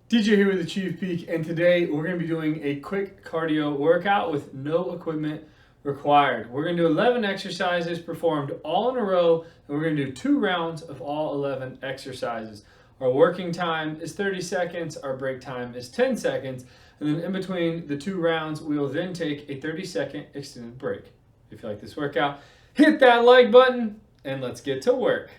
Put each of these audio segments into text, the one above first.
DJ here with HIIT PEAK, and today we're going to be doing a quick cardio workout with no equipment required. We're going to do 11 exercises performed all in a row, and we're going to do 2 rounds of all 11 exercises. Our working time is 30 seconds, our break time is 10 seconds, and then in between the 2 rounds, we will then take a 30-second extended break. If you like this workout, hit that like button, and let's get to work.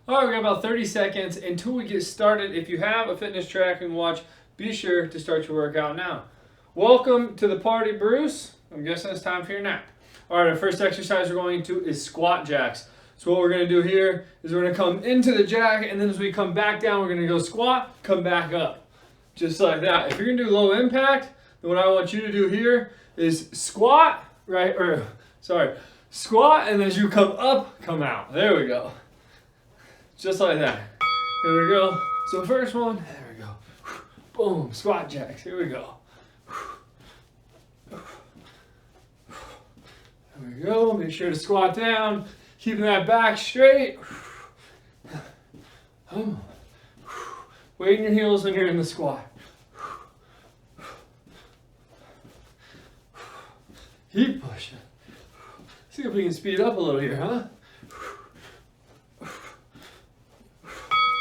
All right, we got about 30 seconds until we get started. If you have a fitness tracking watch, be sure to start your workout now. Welcome to the party, Bruce. I'm guessing it's time for your nap. All right, our first exercise we're going to is squat jacks. So what we're going to do here is we're going to come into the jack, and then as we come back down, we're going to go squat, come back up. Just like that. If you're going to do low impact, then what I want you to do here is squat, squat, and as you come up, come out. There we go. Just like that. Here we go. So first one, there we go. Boom, squat jacks. Here we go. There we go. Make sure to squat down, keeping that back straight. Weight in your heels when you're in the squat. Keep pushing. See if we can speed up a little here, huh?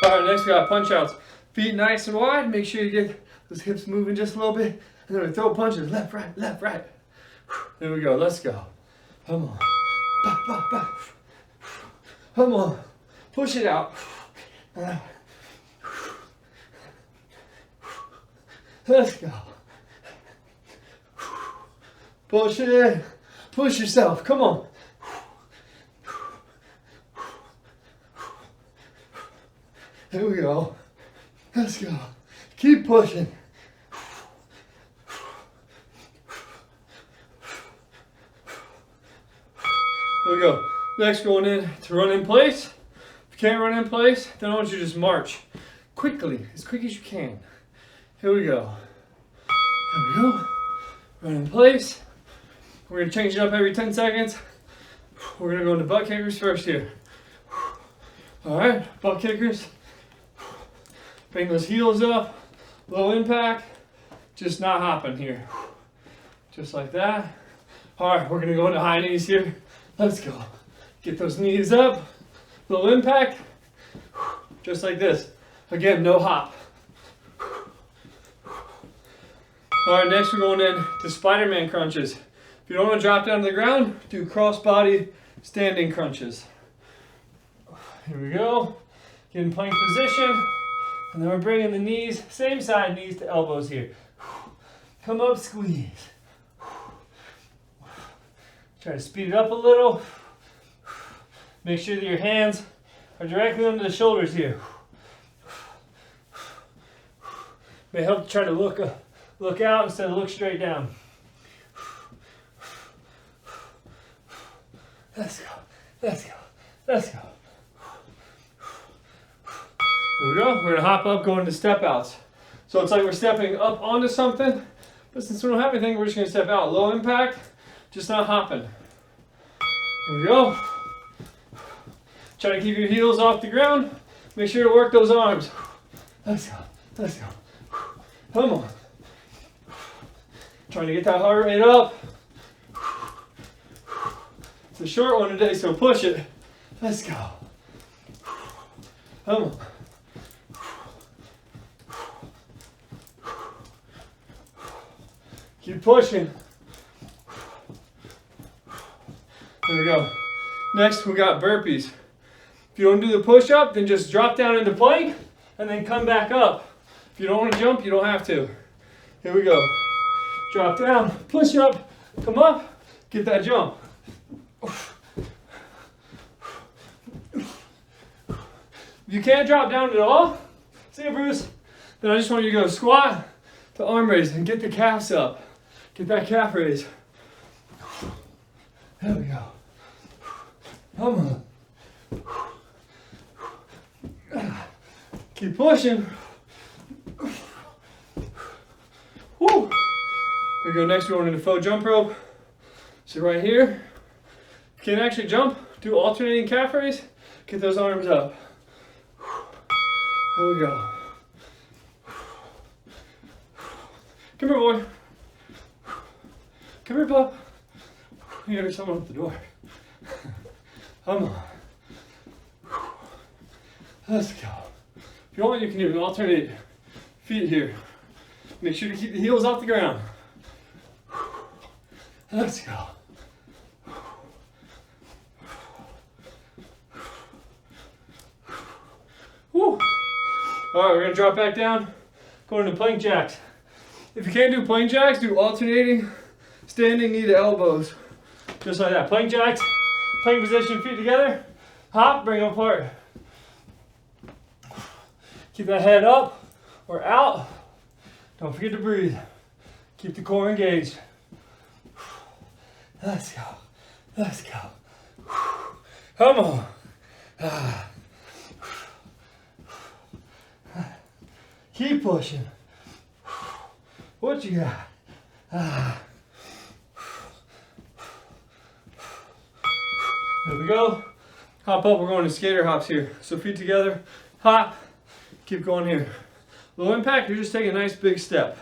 All right, next we got punch outs. Feet nice and wide. Make sure you get those hips moving just a little bit. And then we throw punches. Left, right, left, right. There we go. Let's go. Come on. Bah, bah, bah. Come on. Push it out. Let's go. Push it in. Push yourself. Come on. Here we go. Let's go. Keep pushing. There we go. Next, going in to run in place. If you can't run in place, then I want you to just march quickly, as quick as you can. Here we go. There we go. Run in place. We're going to change it up every 10 seconds. We're going to go into butt kickers first here. All right, butt kickers. Bring those heels up, low impact, just not hopping here. Just like that. All right, we're gonna go into high knees here. Let's go. Get those knees up, low impact, just like this. Again, no hop. All right, next we're going in to Spiderman Crunches. If you don't want to drop down to the ground, do cross body standing crunches. Here we go. Get in plank position. And then we're bringing the knees, same side knees to elbows here. Come up, squeeze. Try to speed it up a little. Make sure that your hands are directly under the shoulders here. May help to try to look out instead of look straight down. Let's go, let's go, let's go. Here we go. We're going to hop up, go into step outs. So it's like we're stepping up onto something, but since we don't have anything, we're just going to step out. Low impact, just not hopping. Here we go. Try to keep your heels off the ground. Make sure to work those arms. Let's go. Let's go. Come on. Trying to get that heart rate up. It's a short one today, so push it. Let's go. Come on. Keep pushing. There we go. Next, we got burpees. If you don't do the push-up, then just drop down into plank and then come back up. If you don't want to jump, you don't have to. Here we go. Drop down, push up, come up, get that jump. If you can't drop down at all, see you, Bruce, then I just want you to go squat to arm raise and get the calves up. Get that calf raise. There we go. Come on. Keep pushing. Woo. Here we go. Next, we're going into faux jump rope. So right here, you can actually jump, do alternating calf raise, get those arms up. There we go. Come here, boy. Come here, pup. Here's someone at the door. Come on. Let's go. If you want, you can do alternate feet here. Make sure to keep the heels off the ground. Let's go. Woo. All right, we're gonna drop back down, go into plank jacks. If you can't do plank jacks, do alternating standing knee to elbows. Just like that. Plank jacks, plank position, feet together. Hop, bring them apart. Keep that head up or out. Don't forget to breathe. Keep the core engaged. Let's go. Let's go. Come on. Keep pushing. What you got? There we go. Hop up. We're going to skater hops here. So feet together. Hop. Keep going here. Low impact. You're just taking a nice big step.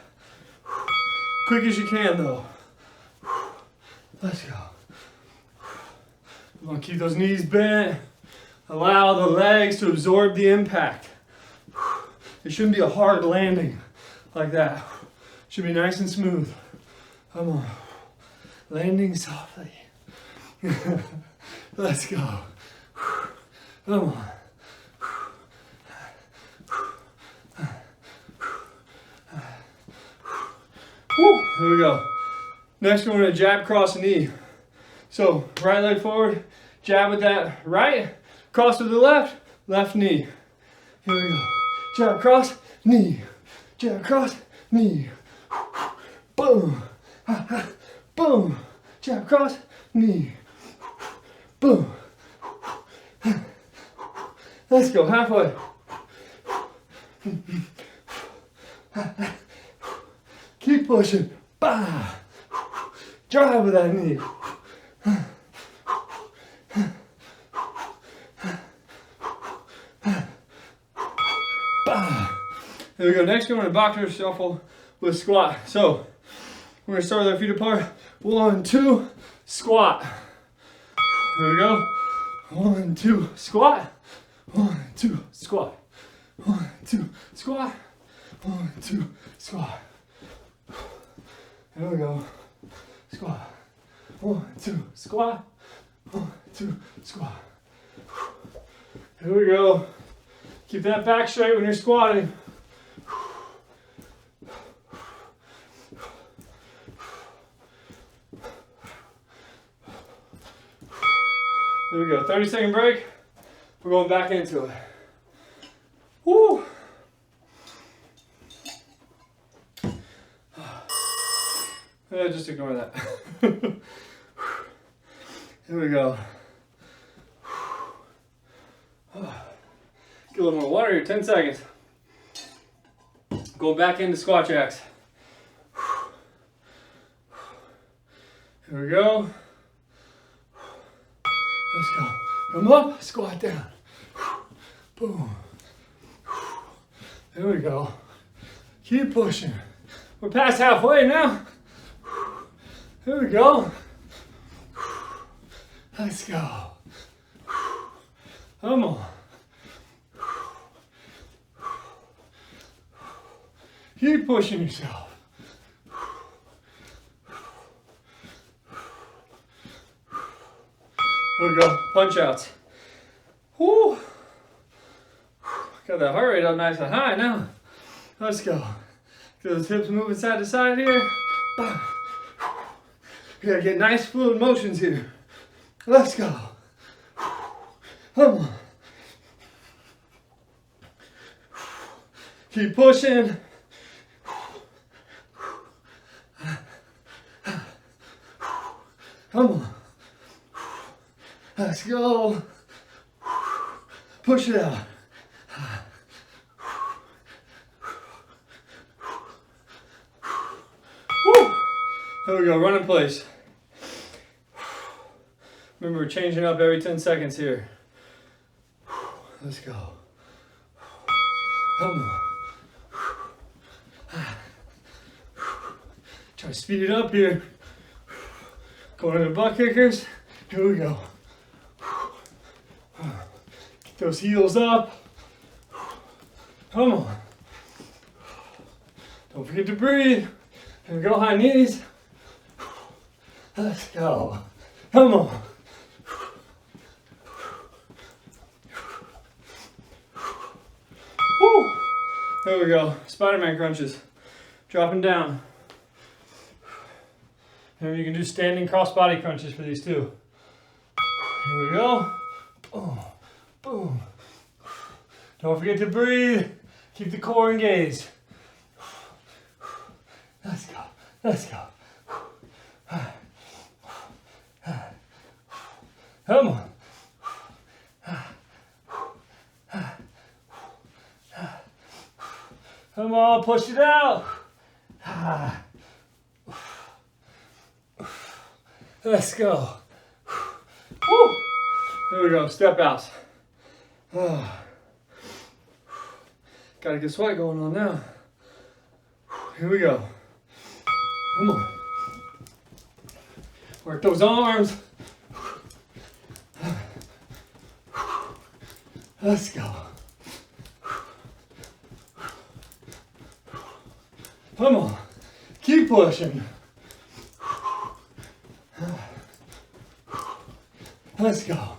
Quick as you can though. Let's go. Come on, keep those knees bent. Allow the legs to absorb the impact. It shouldn't be a hard landing like that. It should be nice and smooth. Come on. Landing softly. Let's go. Come on. Woo. Here we go. Next, we're going to jab, cross, and knee. So, right leg forward, jab with that right, cross with the left, left knee. Here we go. Jab, cross, knee. Jab, cross, knee. Boom. Boom. Jab, cross, knee. Boom. Let's go, halfway. Keep pushing. Bah. Drive with that knee. Bah. There we go. Next, we're going to boxer shuffle with squat. So, we're going to start with our feet apart. 1, 2, squat. Here we go. 1, 2, squat. 1, 2, squat. 1, 2, squat. 1, 2, squat. Here we go. Squat. 1, 2, squat. 1, 2, squat. Here we go. Keep that back straight when you're squatting. There we go. 30-second break. We're going back into it. Woo! Yeah, just ignore that. Here we go. Get a little more water here, 10 seconds. Going back into squat jacks. Here we go. Let's go. Come up, squat down. Boom. There we go. Keep pushing. We're past halfway now. Here we go. Let's go. Come on. Keep pushing yourself. Here we go. Punch outs. Woo. Got that heart rate up nice and high now. Let's go. Get those hips moving side to side here. We gotta get nice fluid motions here. Let's go. Come on. Keep pushing. Come on. Let's go. Push it out. Woo. There we go, run in place. Remember, we're changing up every 10 seconds here. Let's go. Come on. Try to speed it up here. Going into butt kickers. Here we go. Get those heels up. Come on. Don't forget to breathe. Here we go, high knees. Let's go. Come on. Woo. There we go. Spiderman crunches. Dropping down. And you can do standing cross-body crunches for these too. Here we go. Boom, boom. Don't forget to breathe. Keep the core engaged. Let's go. Let's go. Come on. Come on, push it out. Let's go. Woo. There we go, step outs. Got a good sweat going on now. Here we go. Come on. Work those arms. Let's go. Come on. Keep pushing. Let's go.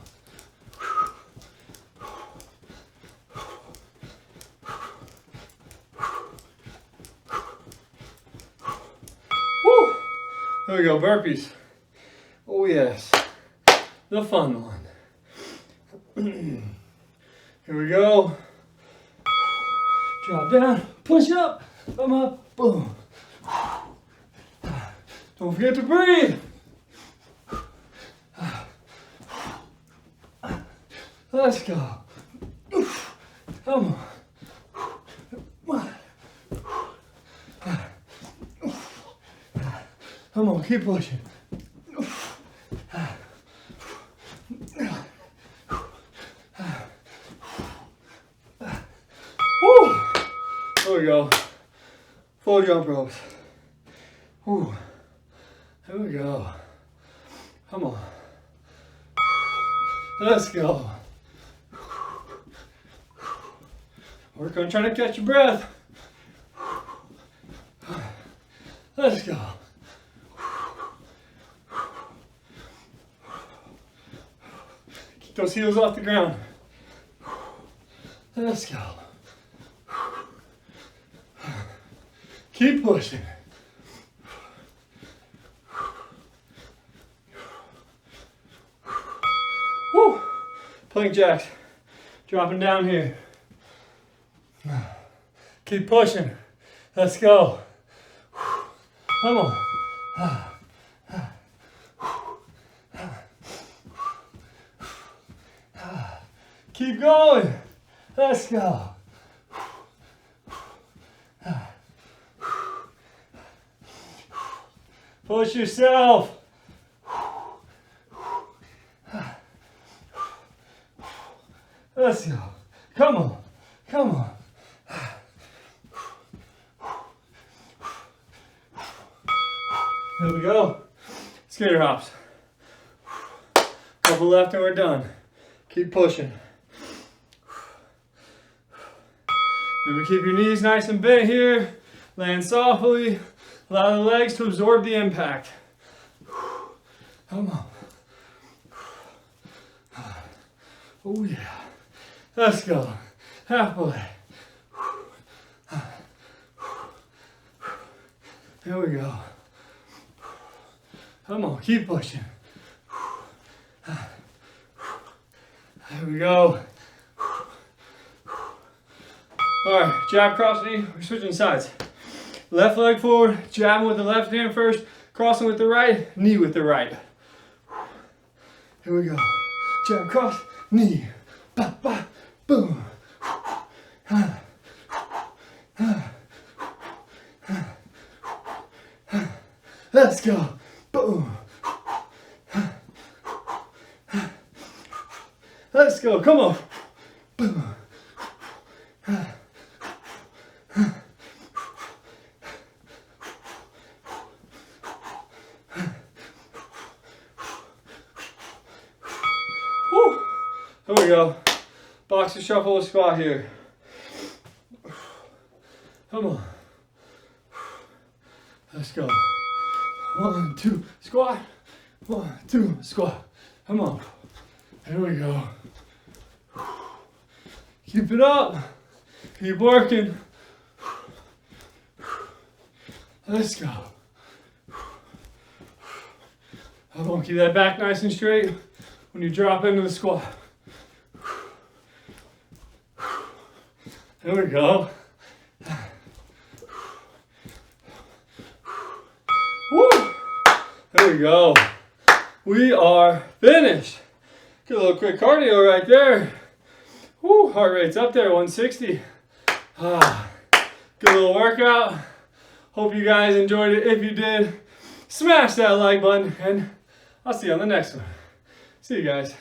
Woo! There we go, burpees. Oh yes, the fun one. Here we go. Drop down, push up, come up, boom. Don't forget to breathe. Let's go. Come on. Come on, keep pushing. Woo. There we go. Full jump ropes. Woo. There we go. Come on. Let's go. Work on trying to catch your breath. Let's go. Keep those heels off the ground. Let's go. Keep pushing. Woo. Plank jacks. Dropping down here. Keep pushing. Let's go. Come on. Keep going. Let's go. Push yourself. Let's go. Come on. Come on. Here we go. Skater hops. Couple left and we're done. Keep pushing. Remember, keep your knees nice and bent here. Land softly. Allow the legs to absorb the impact. Come on. Oh yeah. Let's go. Halfway. Here we go. Come on, keep pushing. There we go. All right, jab, cross knee. We're switching sides. Left leg forward, jabbing with the left hand first, crossing with the right, knee with the right. Here we go. Jab, cross, knee. Ba, ba, boom. Let's go. Boom. Let's go. Come on. Boom. Here we go. Boxer shuffle squat here. Come on. Let's go. 1, 2, squat. 1, 2, squat. Come on. Here we go. Keep it up. Keep working. Let's go. Come on, keep that back nice and straight when you drop into the squat. There we go. Woo! There we go. We are finished. Get a little quick cardio right there. Woo, heart rate's up there, 160. Good little workout. Hope you guys enjoyed it. If you did, smash that like button, and I'll see you on the next one. See you guys.